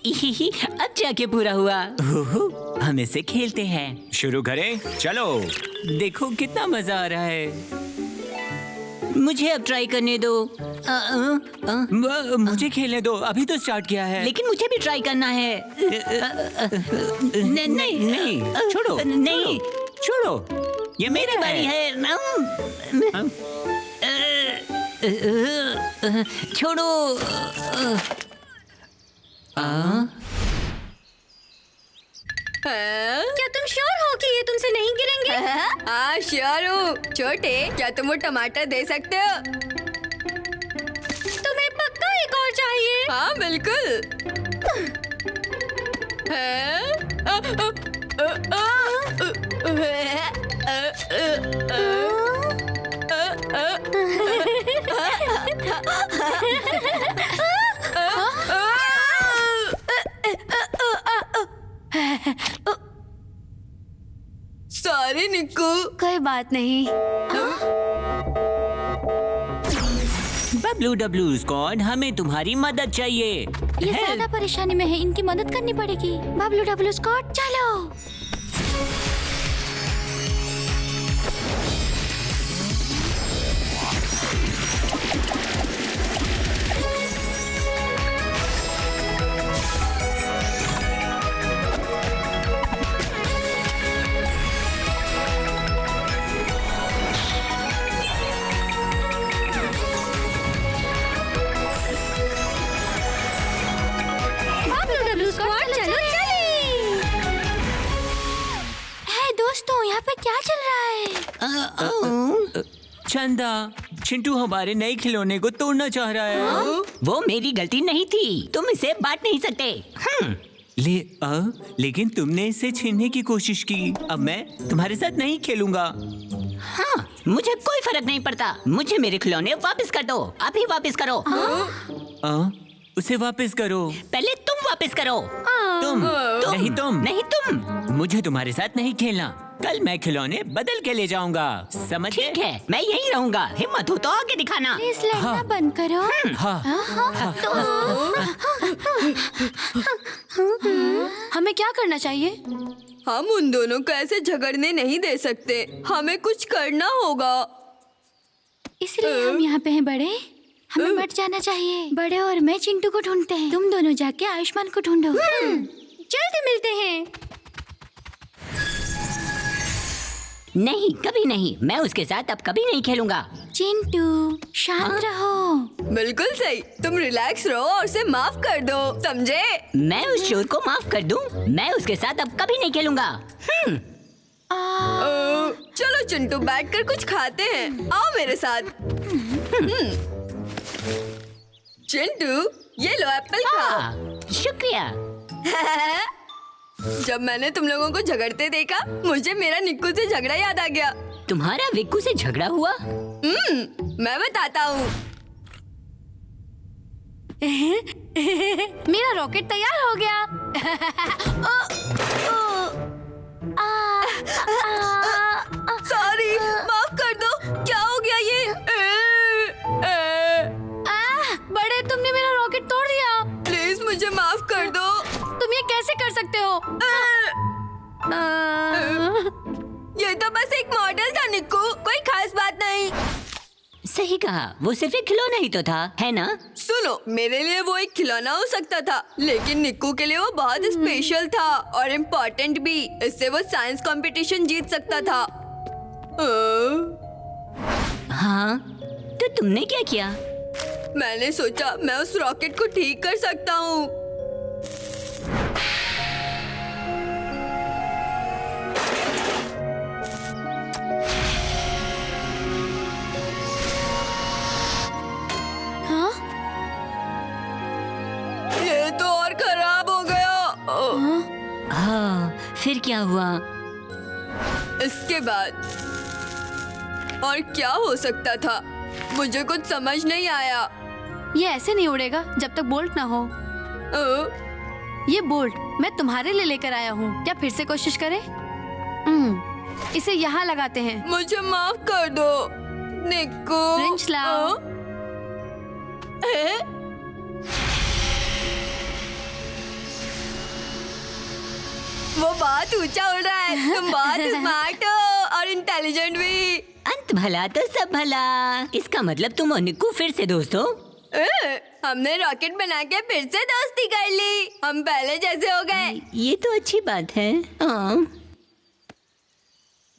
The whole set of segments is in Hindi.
अब जाके पूरा हुआ। हम इसे खेलते हैं। शुरू करें? चलो। देखो कितना मजा आ रहा है। मुझे अब ट्राई करने दो। मुझे खेलने दो, अभी तो स्टार्ट किया है। लेकिन मुझे भी ट्राई करना है। नहीं नहीं, छोड़ो। नहीं, छोड़ो, ये मेरी बारी है। छोड़ो। क्या तुम श्योर हो कि ये तुमसे नहीं गिरेंगे? हाँ श्योर हूँ। छोटे, क्या तुम वो टमाटर दे सकते हो? तुम्हें पक्का एक और चाहिए? हाँ बिल्कुल। सॉरी निक्कू। कोई बात नहीं। बबलू डब्लू स्क्वाड, हमें तुम्हारी मदद चाहिए। ये ज्यादा परेशानी में है, इनकी मदद करनी पड़ेगी। बबलू डब्लू स्क्वाड चलो। दोस्तों, यहाँ पे क्या चल रहा है? चंदा, चिंटू हमारे नए खिलौने को तोड़ना चाह रहा है। वो मेरी गलती नहीं थी, तुम इसे बांट नहीं सकते। लेकिन तुमने इसे छीनने की कोशिश की। अब मैं तुम्हारे साथ नहीं खेलूंगा। हाँ, मुझे कोई फर्क नहीं पड़ता। मुझे मेरे खिलौने वापस कर दो, अभी वापस करो। उसे वापस करो। पहले तुम वापस करो। तुम नहीं, तुम नहीं, तुम। मुझे तुम्हारे साथ नहीं खेलना। कल मैं खिलौने बदल के ले जाऊंगा, समझ गए? ठीक है, मैं यहीं रहूंगा। हिम्मत हो तो आगे दिखाना। प्लीज लड़ना बंद करो। हमें क्या करना चाहिए? हम उन दोनों को ऐसे झगड़ने नहीं दे सकते। हमें कुछ करना होगा। इसलिए हम यहाँ पे हैं बड़े। हमें बट जाना चाहिए। बड़े और मैं चिंटू को ढूंढते हैं। तुम दोनों जाके आयुष्मान को ढूंढो। जल्दी मिलते हैं। नहीं, कभी नहीं। मैं उसके साथ अब कभी नहीं खेलूंगा। चिंटू, शांत रहो। बिल्कुल सही। तुम रिलैक्स रहो और उसे माफ कर दो, समझे? मैं उस चोर को माफ कर दूं। मैं उसके साथ अब कभी नहीं खेलूंगा। चलो चिंटू, बैठकर कुछ खाते हैं। आओ मेरे साथ। चिंटू, ये लो एप्पल खा। शुक्रिया। जब मैंने तुम लोगों को झगड़ते देखा, मुझे मेरा निक्कू से झगड़ा याद आ गया। तुम्हारा विक्कू से झगड़ा हुआ? मैं बताता हूँ। मेरा रॉकेट तैयार हो गया। सॉरी, माफ कर दो। क्या हो गया ये? बड़े, तुमने मेरा रॉकेट तोड़ दिया। प्लीज मुझे माफ कर दो। तुम ये कैसे कर सकते हो? ये तो बस एक मॉडल था निक्कू, कोई खास बात नहीं। सही कहा, वो सिर्फ एक खिलौना ही तो था, है ना? सुनो, मेरे लिए वो एक खिलौना हो सकता था, लेकिन निक्कू के लिए वो बहुत स्पेशल था और इम्पोर्टेंट भी। इससे वो साइंस कंपटीशन जीत सकता था। हाँ, तो तुमने क्या किया? मैंने सोचा मैं उस रॉकेट को ठीक कर सकता हूँ। ये तो और खराब हो गया। हाँ, फिर क्या हुआ? इसके बाद और क्या हो सकता था, मुझे कुछ समझ नहीं आया। ये ऐसे नहीं उड़ेगा जब तक बोल्ट ना हो। ये बोल्ट मैं तुम्हारे लिए लेकर आया हूँ। क्या फिर से कोशिश करें? इसे यहाँ लगाते हैं। मुझे माफ कर दो निक्कू। रिंच लाओ। वो बहुत ऊंचा उड़ रहा है। तुम बहुत स्मार्ट हो और इंटेलिजेंट भी। अंत भला तो सब भला। इसका मतलब तुम और निक्कू फिर से दोस्त हो? हमने रॉकेट बना के फिर से दोस्ती कर ली। हम पहले जैसे हो गए। ये तो अच्छी बात है। हाँ।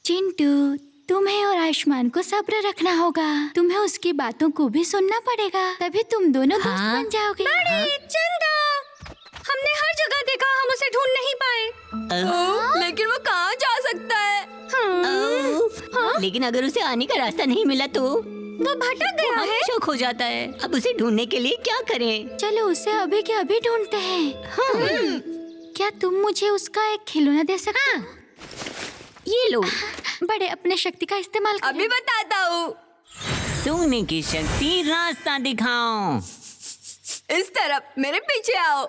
चिंटू, तुम्हें और आयुष्मान को सब्र रखना होगा। तुम्हें उसकी बातों को भी सुनना पड़ेगा, तभी तुम दोनों दोस्त हाँ? बन जाओगे। चंदा, हमने हर जगह देखा, हम उसे ढूंढ नहीं पाए। लेकिन वो कहाँ जा सकता है? लेकिन अगर उसे आने का रास्ता नहीं मिला तो वो भटक गया है। हमेशा खो जाता है। अब उसे ढूंढने के लिए क्या करें? चलो उसे अभी के अभी ढूंढते हैं। हाँ। क्या तुम मुझे उसका एक खिलौना दे सकते हो? ये लो। बड़े अपने शक्ति का इस्तेमाल करें। अभी बताता हूँ। सोने की शक्ति, रास्ता दिखाओ। इस तरफ, मेरे पीछे आओ।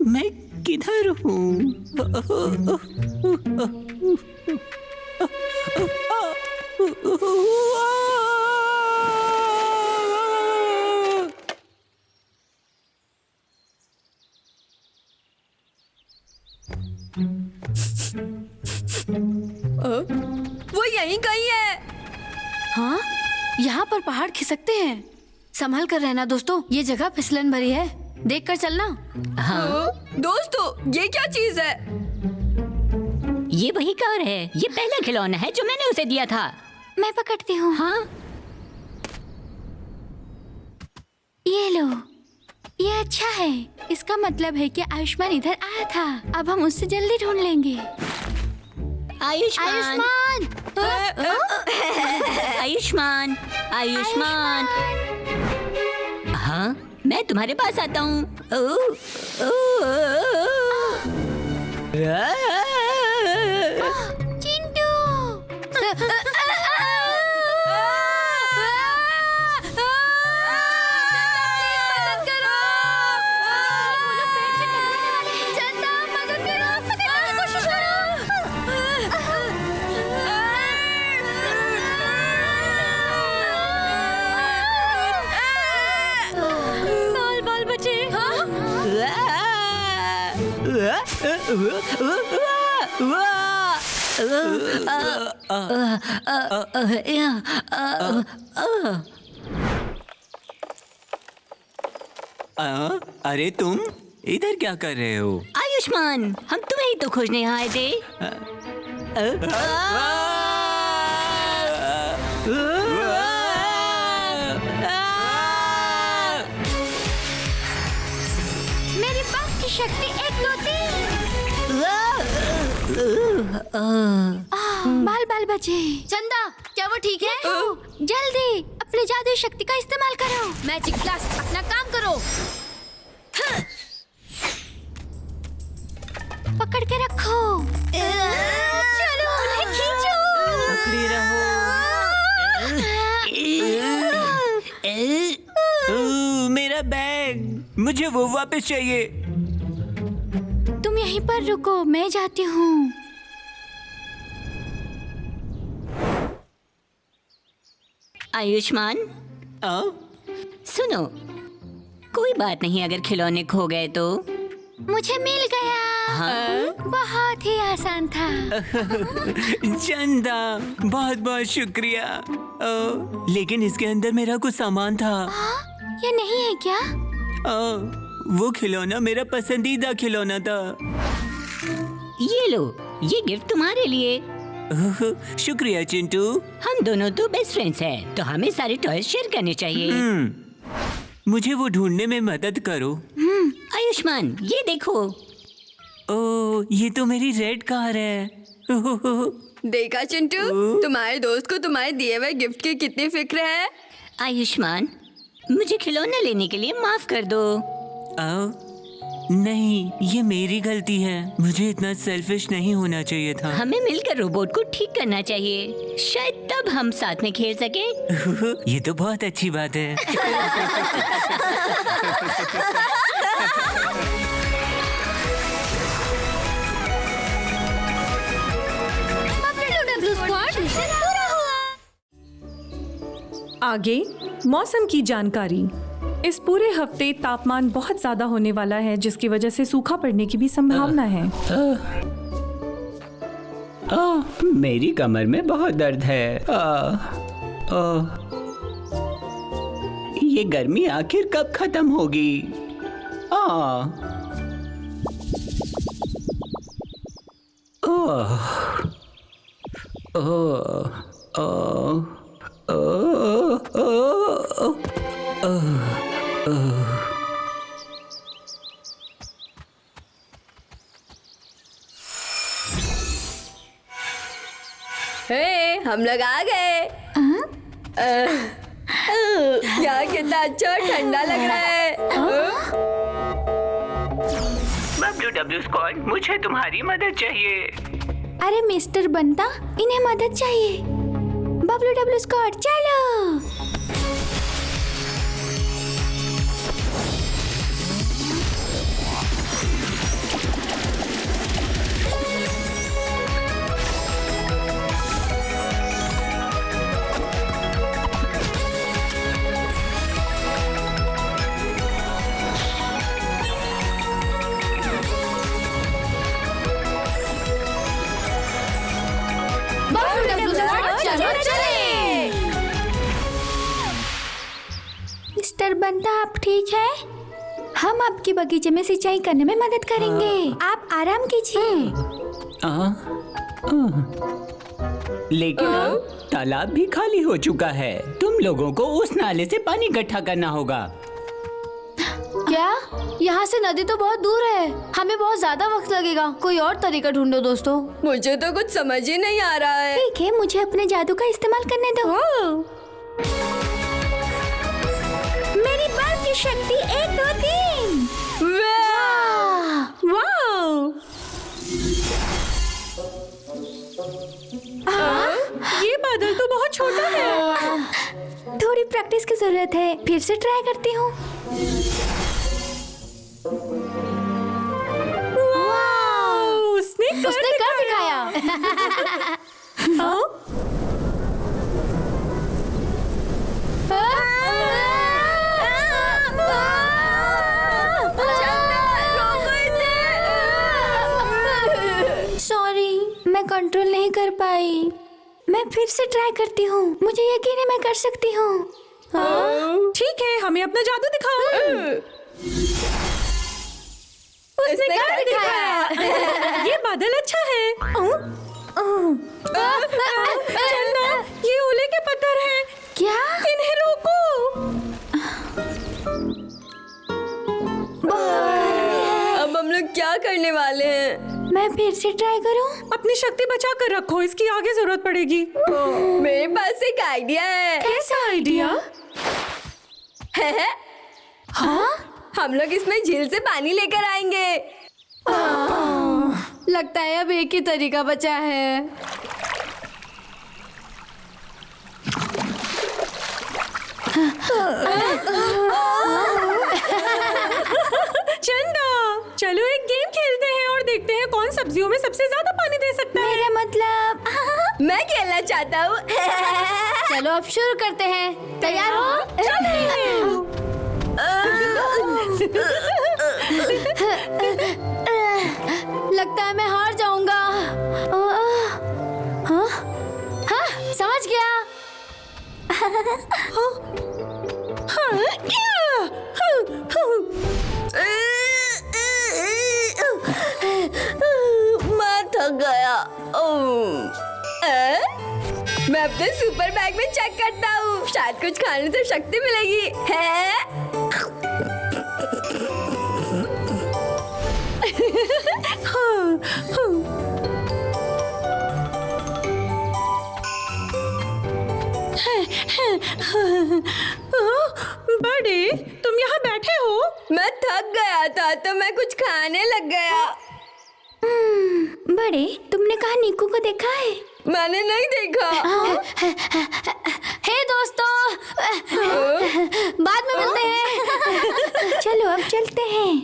मैं किधर हूँ? वो यहीं कहीं है। हाँ, यहाँ पर पहाड़ खिसकते हैं। संभल कर रहना दोस्तों, ये जगह फिसलन भरी है। देख कर चलना। दोस्तों, ये क्या चीज है? ये वही कार है। ये पहला खिलौना है जो मैंने उसे दिया था। मैं पकड़ती हूँ। हाँ। ये लो, ये अच्छा है। इसका मतलब है कि आयुष्मान इधर आया था। अब हम उससे जल्दी ढूंढ लेंगे। आयुष्मान, आयुष्मान, आयुष्मान। हाँ, मैं तुम्हारे पास आता हूँ। चिंटू। अरे तुम इधर क्या कर रहे हो? आयुष्मान, हम तुम्हें ही तो खोजने यहाँ आए थे। मेरी पंख की शक्ति 1 2 3। बाल बाल बचे। चंदा, क्या वो ठीक है? जल्दी अपनी जादुई शक्ति का इस्तेमाल करो। मैजिक ब्लास्ट, अपना काम करो। पकड़ के रखो। चलो उन्हें खींचो। पकड़े रहो। मेरा बैग, मुझे वो वापस चाहिए। तुम यहीं पर रुको, मैं जाती हूँ। आयुष्मान, सुनो, कोई बात नहीं अगर खिलौने खो गए तो। मुझे मिल गया। हाँ? बहुत ही आसान था। चंदा, बहुत बहुत शुक्रिया। लेकिन इसके अंदर मेरा कुछ सामान था। ये नहीं है क्या? वो खिलौना मेरा पसंदीदा खिलौना था। ये लो, ये गिफ्ट तुम्हारे लिए। शुक्रिया चिंटू। हम दोनों तो बेस्ट फ्रेंड्स हैं, तो हमें सारे टॉयज शेयर करने चाहिए। मुझे वो ढूंढने में मदद करो। आयुष्मान, ये देखो। ओह, ये तो मेरी रेड कार है। देखा चिंटू, तुम्हारे दोस्त को तुम्हारे दिए हुए गिफ्ट की कितनी फिक्र है। आयुष्मान, मुझे खिलौना लेने के लिए माफ कर दो। नहीं, ये मेरी गलती है। मुझे इतना सेल्फिश नहीं होना चाहिए था। हमें मिलकर रोबोट को ठीक करना चाहिए, शायद तब हम साथ में खेल सकें। ये तो बहुत अच्छी बात है। आगे मौसम की जानकारी। इस पूरे हफ्ते तापमान बहुत ज्यादा होने वाला है, जिसकी वजह से सूखा पड़ने की भी संभावना है। मेरी कमर में बहुत दर्द है। ये गर्मी आखिर कब खत्म होगी? हे, हम लोग आ गए। यहाँ कितना अच्छा और ठंडा लग रहा है। WW स्क्वाड, मुझे तुम्हारी मदद चाहिए। अरे मिस्टर बंता, इन्हें मदद चाहिए। WW स्क्वाड चलो। मिस्टर बंता, आप ठीक है? हम आपके बगीचे में सिंचाई करने में मदद करेंगे। आप आराम कीजिए। लेकिन अब तालाब भी खाली हो चुका है। तुम लोगों को उस नाले से पानी इकट्ठा करना होगा। क्या? यहाँ से नदी तो बहुत दूर है, हमें बहुत ज्यादा वक्त लगेगा। कोई और तरीका ढूंढो दोस्तों। मुझे तो कुछ समझ ही नहीं आ रहा है। ठीक है, मुझे अपने जादू का इस्तेमाल करने दो। मेरी बर्फ की शक्ति 1 2 3। वाह! ये बादल तो बहुत छोटा है। थोड़ी प्रैक्टिस की जरूरत है, फिर से ट्राई करती हूँ। उसने कर दिखाया। सॉरी, मैं कंट्रोल नहीं कर पाई। मैं फिर से ट्राई करती हूँ। मुझे यकीन है मैं कर सकती हूँ। ठीक है, हमें अपना जादू दिखाओ। उसने कर दिखाया। ये बादल अच्छा है। चंदा, ये ओले के पत्थर हैं। क्या? इन्हें रोको। अब हम लोग क्या करने वाले हैं? मैं फिर से ट्राई करूं? अपनी शक्ति बचा कर रखो, इसकी आगे जरूरत पड़ेगी। मेरे पास एक आइडिया है। कैसा आइडिया? हाँ? हम लोग इसमें झील से पानी लेकर आएंगे। लगता है अब एक ही तरीका बचा है। चंदा, चलो एक गेम खेलते हैं और देखते हैं कौन सब्जियों में सबसे ज्यादा पानी दे सकता है। मेरा मतलब मैं खेलना चाहता हूँ। चलो अब शुरू करते हैं। तैयार हो? लगता है मैं हार जाऊंगा। हाँ? हाँ, समझ गया। मैं थक गया। मैं अपने सुपर बैग में चेक करता हूँ, शायद कुछ खाने से शक्ति मिलेगी। है? बड़े, तुम यहाँ बैठे हो? मैं थक गया था तो मैं कुछ खाने लग गया। बड़े, तुमने कहा नीकू को देखा है? मैंने नहीं देखा। हे दोस्तों, बाद में मिलते हैं। चलो अब चलते हैं।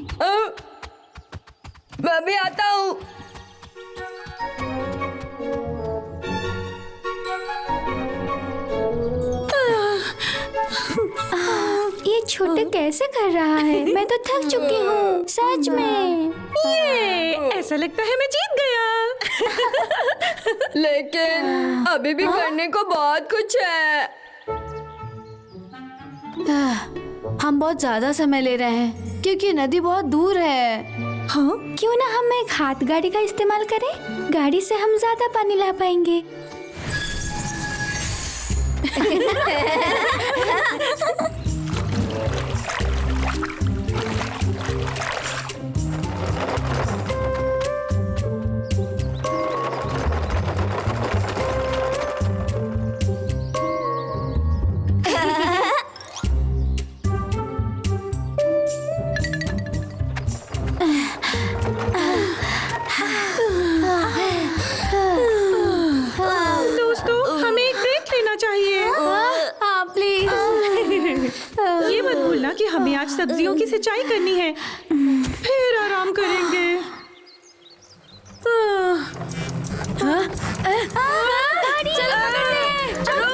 मैं भी आता हूँ। ये छोटे कैसे कर रहा है? मैं तो थक चुकी हूँ सच में। ये ऐसा लगता है मैं जीत गया। लेकिन अभी भी करने को बहुत कुछ है। हम बहुत ज्यादा समय ले रहे हैं क्योंकि नदी बहुत दूर है। हाँ, क्यों ना हम एक हाथ गाड़ी का इस्तेमाल करें? गाड़ी से हम ज्यादा पानी ला पाएंगे। दोस्तों, हमें एक ब्रेक लेना चाहिए। हाँ प्लीज। ये मत भूलना कि हमें आज सब्जियों की सिंचाई करनी है, फिर आराम करेंगे। चलो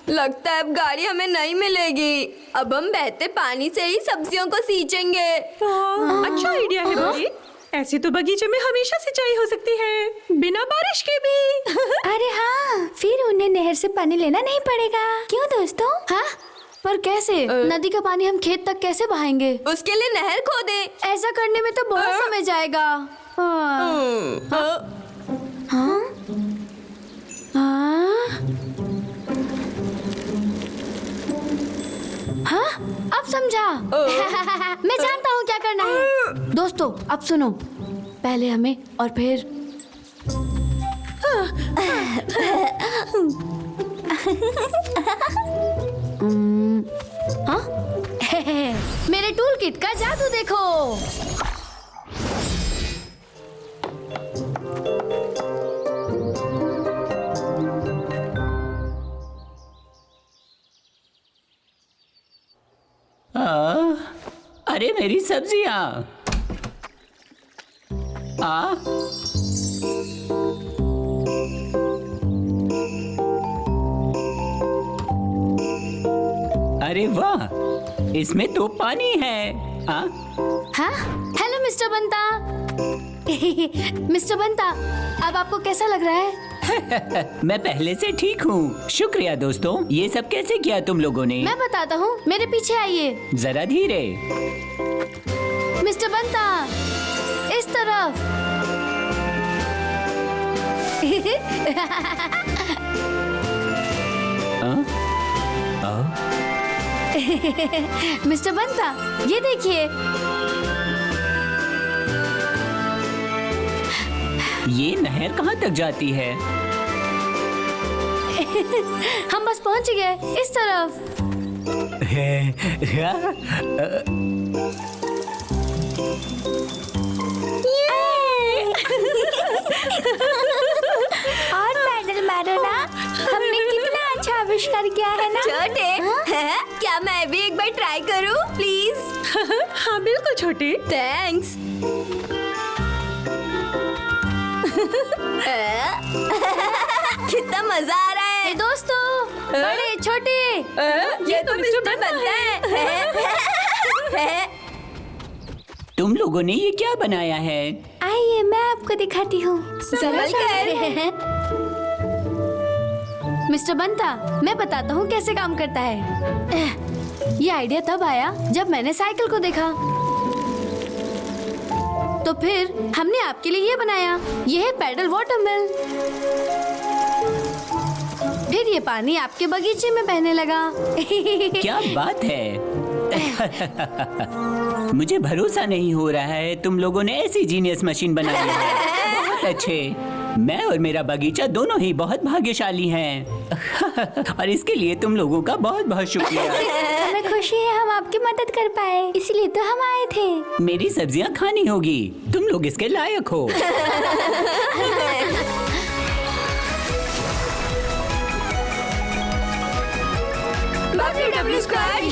लगता है अब गाड़ी हमें नहीं मिलेगी। अब हम बहते पानी से ही सब्जियों को सींचेंगे। अच्छा आइडिया है बड़ी। ऐसे तो बगीचे में हमेशा सिंचाई हो सकती है, बिना बारिश के भी। अरे हाँ, फिर उन्हें नहर से पानी लेना नहीं पड़ेगा। क्यों दोस्तों? हाँ, पर कैसे? नदी का पानी हम खेत तक कैसे बहाएंगे? उसके लिए नहर खोदे। ऐसा करने में तो बहुत समय जाएगा। हाँ, अब समझा। मैं जानता हूँ क्या करना है। दोस्तों, अब सुनो। पहले हमें और फिर हाँ? मेरे टूल किट का जादू देखो। अरे मेरी सब्जियां। अरे वाह, इसमें तो पानी है। हाँ? हेलो मिस्टर बंता। मिस्टर बंता, अब आपको कैसा लग रहा है? मैं पहले से ठीक हूँ। शुक्रिया दोस्तों। ये सब कैसे किया तुम लोगों ने? मैं बताता हूँ, मेरे पीछे आइए। जरा धीरे। मिस्टर बंता, इस तरफ। मिस्टर बंता, ये देखिए। ये नहर कहाँ तक जाती है? हम बस पहुंच गए, इस तरफ। और पैडल मारो ना। हमने कितना अच्छा आविष्कार किया है ना। छोटे, हैं? क्या मैं भी एक बार ट्राई करूं, प्लीज? हाँ बिल्कुल छोटे। थैंक्स। कितना मजा आ रहा है। दोस्तों, बड़े छोटे, ये तो मिस्टर बनता है। तुम लोगों ने ये क्या बनाया है? आइए, मैं आपको दिखाती हूँ। संभल कर। मिस्टर बंता, मैं बताता हूँ कैसे काम करता है। ये आइडिया तब आया जब मैंने साइकिल को देखा, तो फिर हमने आपके लिए ये बनाया। ये है पैडल वाटर मिल। फिर ये पानी आपके बगीचे में बहने लगा। क्या बात है। मुझे भरोसा नहीं हो रहा है, तुम लोगों ने ऐसी जीनियस मशीन बनाई है। बहुत अच्छे। मैं और मेरा बगीचा दोनों ही बहुत भाग्यशाली हैं। और इसके लिए तुम लोगों का बहुत बहुत शुक्रिया। हमें खुशी है हम आपकी मदद कर पाए, इसलिए तो हम आए थे। मेरी सब्जियां खानी होगी, तुम लोग इसके लायक हो। WW Squad,